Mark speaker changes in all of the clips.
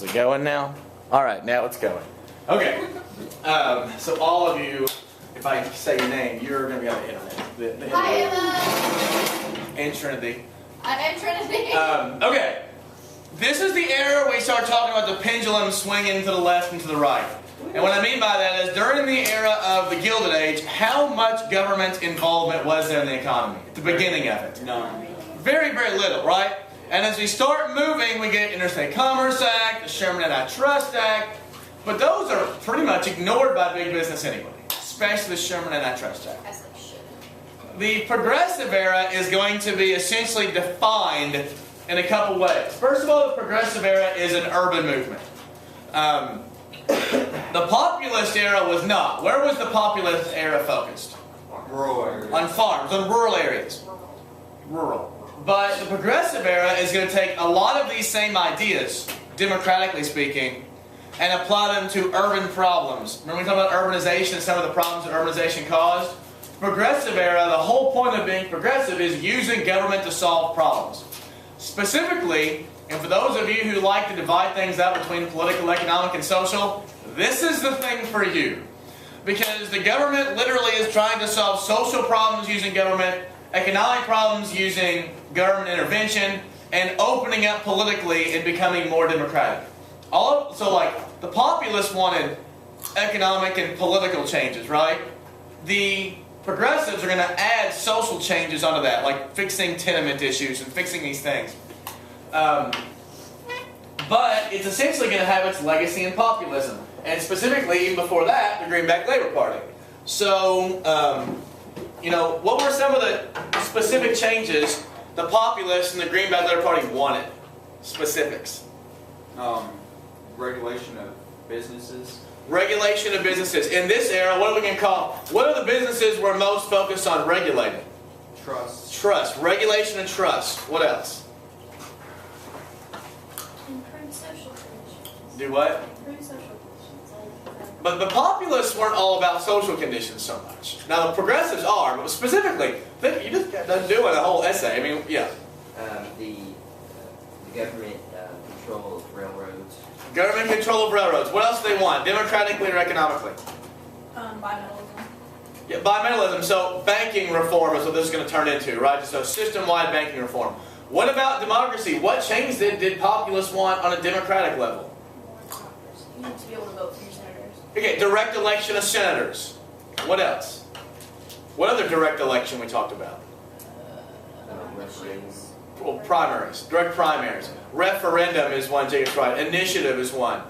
Speaker 1: Is it going now? All right, now it's going. Okay. So all of you, if I say your name, you're going to be on the internet.
Speaker 2: Hi, Emma.
Speaker 1: And Trinity.
Speaker 2: I'm Trinity.
Speaker 1: Okay. This is the era where we start talking about the pendulum swinging to the left and to the right. And what I mean by that is during the era of the Gilded Age, how much government involvement was there in the economy? At the beginning of it?
Speaker 3: None.
Speaker 1: Very, very little, right? And as we start moving, we get Interstate Commerce Act, the Sherman Antitrust Act, but those are pretty much ignored by big business anyway, especially the Sherman Antitrust Act.
Speaker 2: As they should.
Speaker 1: The Progressive era is going to be essentially defined in a couple ways. First of all, the Progressive era is an urban movement. The Populist era was not. Where was the Populist era focused?
Speaker 3: Rural areas.
Speaker 1: On farms, on rural areas. Rural. But the Progressive era is going to take a lot of these same ideas, democratically speaking, and apply them to urban problems. Remember we talked about urbanization and some of the problems that urbanization caused? The Progressive era, the whole point of being progressive is using government to solve problems. Specifically, and for those of you who like to divide things up between political, economic, and social, this is the thing for you. Because the government literally is trying to solve social problems using government, economic problems using government intervention, and opening up politically and becoming more democratic. So like, the populists wanted economic and political changes, right? The progressives are going to add social changes onto that, like fixing tenement issues and fixing these things. But it's essentially going to have its legacy in populism. And specifically, even before that, the Greenback Labor Party. So, what were some of the specific changes the populists and the Greenback Labor Party wanted? Specifics.
Speaker 3: Regulation of businesses.
Speaker 1: Regulation of businesses. In this era, what are we going to call? What are the businesses we're most focused on regulating?
Speaker 3: Trust.
Speaker 1: Trust. Regulation and trust. What else?
Speaker 2: Improve social conditions.
Speaker 1: Do what?
Speaker 2: Improve social conditions.
Speaker 1: But the populists weren't all about social conditions so much. Now the progressives are, but specifically, you just got done doing a whole essay. I mean, yeah.
Speaker 4: The government control of railroads.
Speaker 1: Government control of railroads. What else do they want? Democratically or economically?
Speaker 2: Bimetallism.
Speaker 1: Yeah, bimetallism. So banking reform is what this is going to turn into, right? So system-wide banking reform. What about democracy? What change did populists want on a democratic level?
Speaker 2: You need to be able to vote for your senators.
Speaker 1: Okay, direct election of senators. What else? What other direct election we talked about?
Speaker 4: Referendums.
Speaker 1: Well, primaries. Direct primaries. Referendum is one, Jacob's right. Initiative is one.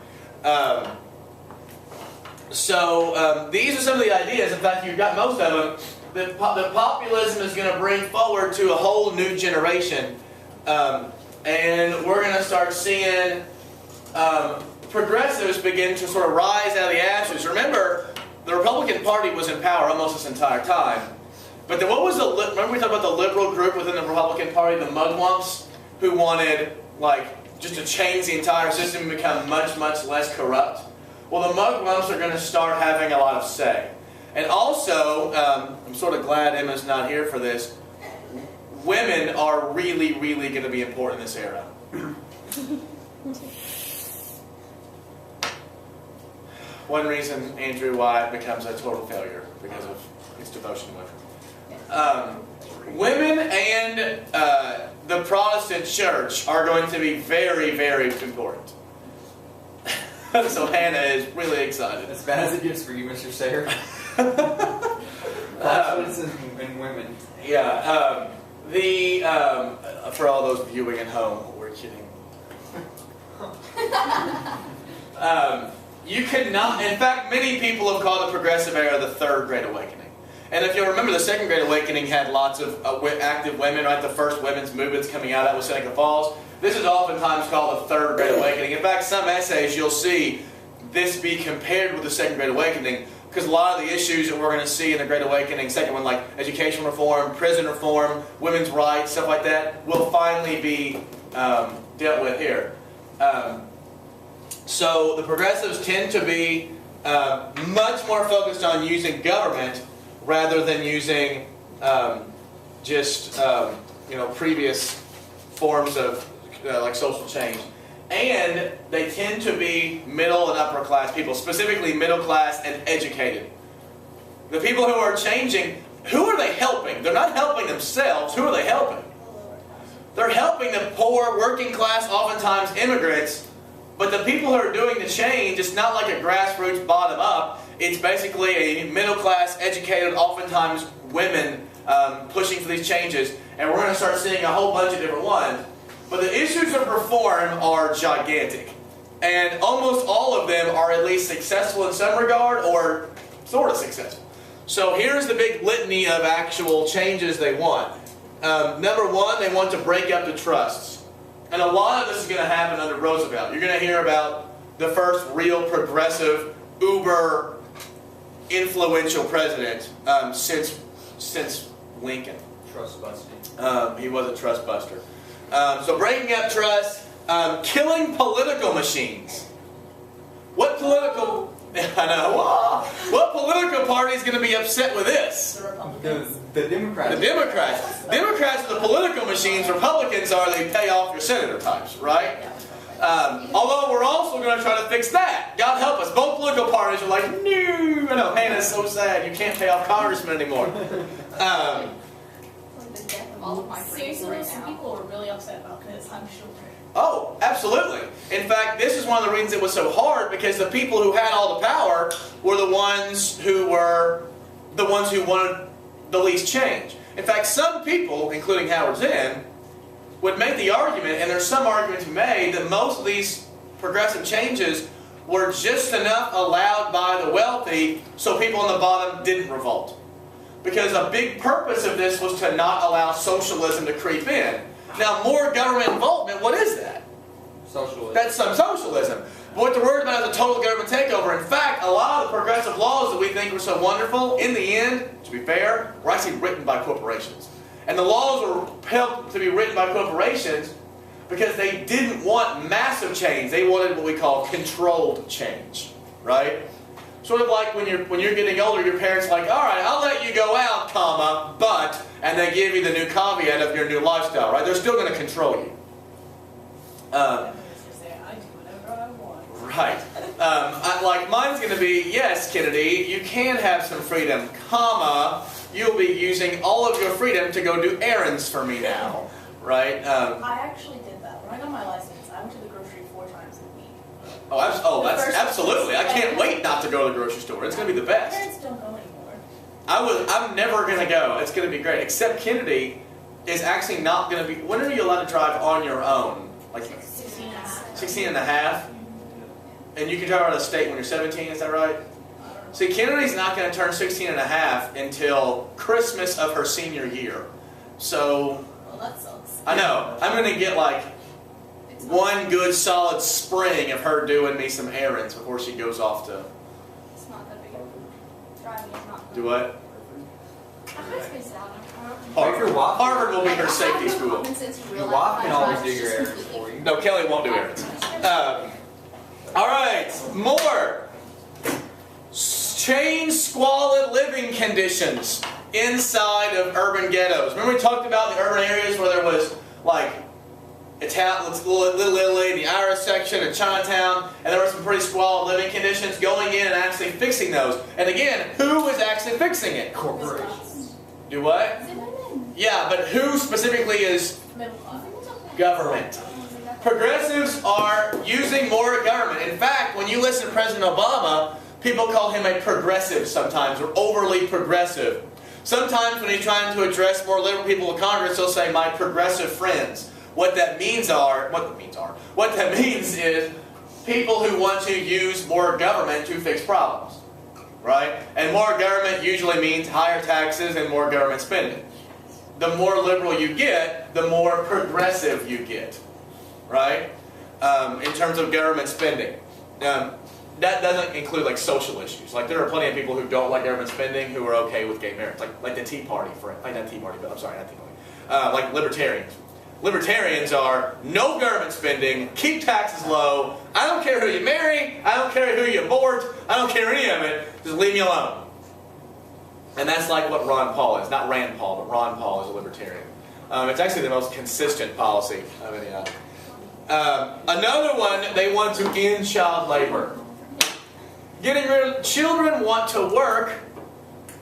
Speaker 1: These are some of the ideas. In fact, you've got most of them. The populism is going to bring forward to a whole new generation. And we're going to start seeing progressives begin to sort of rise out of the ashes. Remember, the Republican Party was in power almost this entire time. But then what was remember we talked about the liberal group within the Republican Party, the mugwumps, who wanted, just to change the entire system and become much, much less corrupt? Well, the mugwumps are going to start having a lot of say. And also, I'm sort of glad Emma's not here for this, women are really, really going to be important in this era. One reason Andrew White becomes a total failure because of his devotion to women. Women and the Protestant church are going to be very, very important. So Hannah is really excited.
Speaker 3: As bad as it gets for you, Mr. Sayer. And women.
Speaker 1: Yeah. For all those viewing at home, we're kidding. You cannot. In fact, many people have called the Progressive era the Third Great Awakening. And if you'll remember, the Second Great Awakening had lots of active women, right? The first women's movements coming out, that was Seneca Falls. This is oftentimes called the Third Great Awakening. In fact, some essays you'll see this be compared with the Second Great Awakening, because a lot of the issues that we're going to see in the Great Awakening, second one, like education reform, prison reform, women's rights, stuff like that, will finally be dealt with here. So the progressives tend to be much more focused on using government rather than using previous forms of like social change. and they tend to be middle and upper class people, specifically middle class and educated. The people who are changing, who are they helping? They're not helping themselves. Who are they helping? They're helping the poor, working class, oftentimes immigrants. But the people who are doing the change, it's not like a grassroots bottom up. It's basically a middle class, educated, oftentimes women pushing for these changes. And we're going to start seeing a whole bunch of different ones. But the issues of reform are gigantic. And almost all of them are at least successful in some regard or sort of successful. So here's the big litany of actual changes they want. Number one, they want to break up the trusts. And a lot of this is going to happen under Roosevelt. You're going to hear about the first real progressive, uber influential president since Lincoln.
Speaker 3: Trust busting.
Speaker 1: He was a trust buster. So breaking up trust, killing political machines. What political... I know. What political party is going to be upset with this?
Speaker 2: The Republicans.
Speaker 3: The Democrats.
Speaker 1: The Democrats. Democrats are the political machines. Republicans are they pay off your senator types, right? Although we're also going to try to fix that. God help us. Both political parties are like, no. I know, Hannah's so sad. You can't pay off congressmen anymore.
Speaker 2: All of my seriously, right some people were really upset about this, I'm sure.
Speaker 1: Oh, absolutely. In fact, this is one of the reasons it was so hard, because the people who had all the power were the ones who wanted the least change. In fact, some people, including Howard Zinn, would make the argument, and there's some argument to be made, that most of these progressive changes were just enough allowed by the wealthy so people on the bottom didn't revolt. Because a big purpose of this was to not allow socialism to creep in. Now, more government involvement, what is that?
Speaker 3: Socialism.
Speaker 1: That's some socialism. But what they're worried about is a total government takeover. In fact, a lot of the progressive laws that we think were so wonderful, in the end, to be fair, were actually written by corporations. And the laws were held to be written by corporations because they didn't want massive change. They wanted what we call controlled change, right? Sort of like when you're getting older, your parents are like, all right, I'll let you go out, comma, but, and they give you the new caveat of your new lifestyle, right? They're still going to control you.
Speaker 2: I do whatever I want.
Speaker 1: Right. Like mine's going to be, yes, Kennedy, you can have some freedom, comma, you'll be using all of your freedom to go do errands for me now, right?
Speaker 2: I actually did that. When I got my license, I went to the grocery 4 times a week.
Speaker 1: That's absolutely. I can't wait not to go to the grocery store. It's going to be the
Speaker 2: My
Speaker 1: best.
Speaker 2: parents don't go anymore.
Speaker 1: I'm never going to go. It's going to be great. Except Kennedy is actually not going to be... When are you allowed to drive on your own? Like
Speaker 2: 16 and a half.
Speaker 1: 16 and a half? And you can drive out of the state when you're 17, is that right? See, Kennedy's not going to turn 16 and a half until Christmas of her senior year. So...
Speaker 2: Well, that sucks.
Speaker 1: I know. I'm going to get like one good solid spring of her doing me some errands before she goes off to...
Speaker 2: It's not that big. Driving is not
Speaker 1: Do what?
Speaker 3: Harvard
Speaker 1: will be her safety school.
Speaker 3: Your wife can always do your errands for you.
Speaker 1: No, Kelly won't do errands. All right, more. Change squalid living conditions inside of urban ghettos. Remember we talked about the urban areas where there was like Little Italy, the Irish section, and Chinatown, and there were some pretty squalid living conditions. Going in and actually fixing those. And again, who was actually fixing it?
Speaker 3: Corporations.
Speaker 1: Do what? Yeah, but who specifically is
Speaker 2: middle class.
Speaker 1: government? Progressives are using more government. In fact, when you listen to President Obama, people call him a progressive sometimes, or overly progressive. Sometimes when he's trying to address more liberal people in Congress, he'll say, my progressive friends. What that means is people who want to use more government to fix problems. Right? And more government usually means higher taxes and more government spending. The more liberal you get, the more progressive you get. Right? In terms of government spending. That doesn't include like social issues. Like there are plenty of people who don't like government spending who are okay with gay marriage. Like the Tea Party, like libertarians. Libertarians are no government spending, keep taxes low, I don't care who you marry, I don't care who you abort, I don't care any of it, just leave me alone. And that's like what Ron Paul is. Not Rand Paul, but Ron Paul is a libertarian. It's actually the most consistent policy of any of them. Another one, they want to end child labor. Children want to work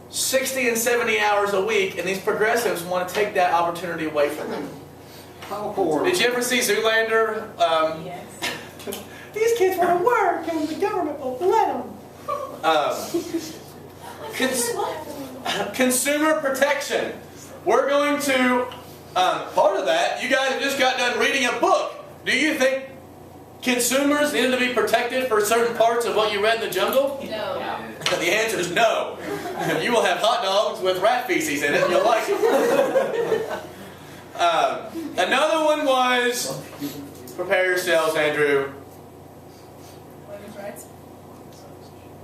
Speaker 1: 60 and 70 hours a week, and these progressives want to take that opportunity away from them.
Speaker 3: How poor.
Speaker 1: Did you ever see Zoolander?
Speaker 2: Yes.
Speaker 1: These kids want to work, and the government won't let them. Consumer protection. We're going to, part of that, you guys have just got done reading a book. Do you think consumers needed to be protected for certain parts of what you read in the jungle?
Speaker 2: No.
Speaker 1: The answer is no. You will have hot dogs with rat feces in it, and you'll like it. Another one was, prepare yourselves, Andrew,
Speaker 2: Women's rights?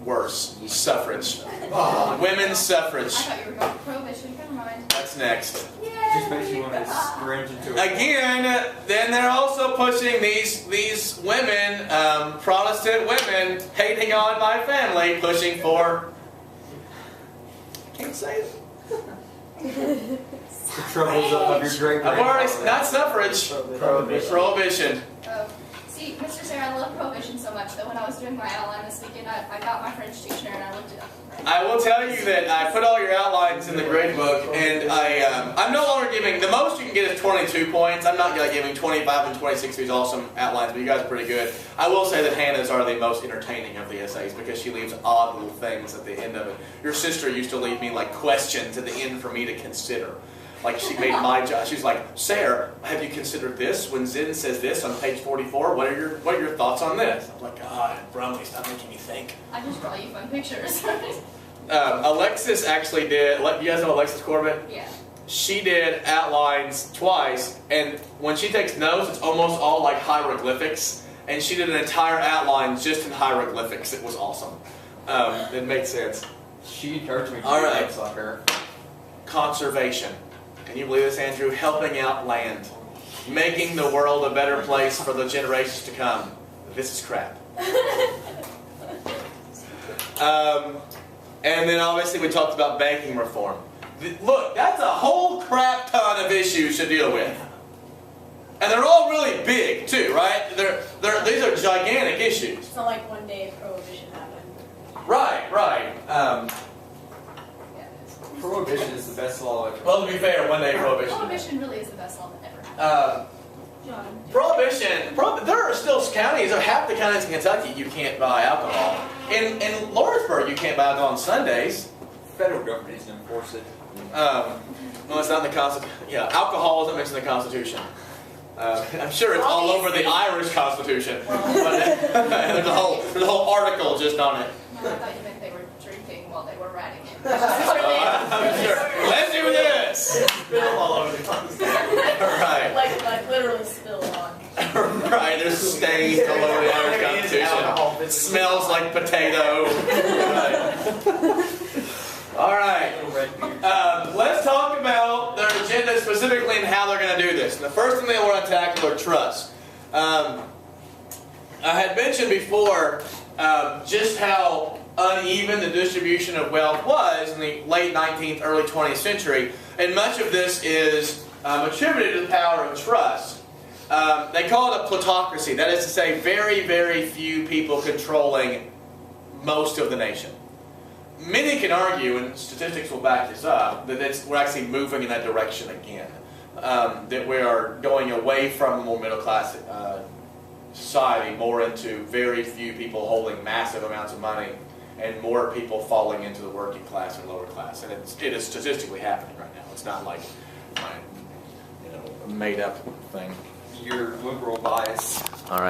Speaker 1: worse, suffrage.
Speaker 3: Oh,
Speaker 1: Women's
Speaker 5: I
Speaker 1: suffrage.
Speaker 5: thought you were going to prohibition. Never mind.
Speaker 1: That's next.
Speaker 3: just makes you want to scrimp into it.
Speaker 1: Again, then they're also pushing these women, Protestant women, hating on my family, pushing for, I can't say it.
Speaker 3: The troubles of your great
Speaker 1: I've already, not suffrage, prohibition.
Speaker 5: Oh, see, Mr. Sarah, I love prohibition so much that when I was doing my outline this weekend, I got my French dictionary and I looked it up.
Speaker 1: I will tell you that I put all your outlines in the grade book, and I'm no longer giving, the most you can get is 22 points. I'm not giving 25 and 26 these awesome outlines, but you guys are pretty good. I will say that Hannah's are the most entertaining of the essays because she leaves odd little things at the end of it. Your sister used to leave me like questions at the end for me to consider. Like she made my job. She's like, Sarah, have you considered this? When Zen says this on page 44, what are your thoughts on this? I'm like, God, Brumley, stop making me think.
Speaker 5: I just draw you fun pictures.
Speaker 1: Alexis actually did. You guys know Alexis Corbett?
Speaker 5: Yeah.
Speaker 1: She did outlines twice, and when she takes notes, it's almost all like hieroglyphics. And she did an entire outline just in hieroglyphics. It was awesome. It makes sense.
Speaker 3: She encouraged me to
Speaker 1: All
Speaker 3: do
Speaker 1: right.
Speaker 3: that soccer.
Speaker 1: Conservation. Can you believe this, Andrew? Helping out land. Making the world a better place for the generations to come. This is crap. And then obviously we talked about banking reform. Look, that's a whole crap ton of issues to deal with. And they're all really big too, right? These are gigantic issues.
Speaker 2: It's not like one day prohibition happened.
Speaker 1: Right.
Speaker 5: Yeah, it is.
Speaker 3: Prohibition is the best law ever.
Speaker 1: Well, to be fair, one day prohibition.
Speaker 5: Prohibition really is the best law that ever happened.
Speaker 2: John.
Speaker 1: Prohibition. There are still counties, or half the counties in Kentucky, you can't buy alcohol. In Lawrenceburg, you can't buy it on Sundays.
Speaker 3: Federal government needs to enforce it.
Speaker 1: No, it's not in the Constitution. Yeah, alcohol isn't mentioned in the Constitution. I'm sure it's all over the Irish Constitution. But there's a whole article just on it.
Speaker 5: No, I thought you meant they were drinking while they were writing it.
Speaker 1: I'm sure. Let's do this. Spill all over the Constitution. Right.
Speaker 2: Like literally spilled on.
Speaker 1: Right, there's stains all over the Irish Constitution. It smells like potato. Right. All right. Let's talk about their agenda specifically and how they're going to do this. And the first thing they want to tackle are trusts. I had mentioned before just how uneven the distribution of wealth was in the late 19th, early 20th century. And much of this is attributed to the power of trust. They call it a plutocracy. That is to say, very, very few people controlling most of the nation. Many can argue, and statistics will back this up, that we're actually moving in that direction again. That we are going away from a more middle-class society, more into very few people holding massive amounts of money, and more people falling into the working class and lower class. And it is statistically happening right now. It's not like a made-up thing.
Speaker 3: Your liberal bias.
Speaker 1: All right.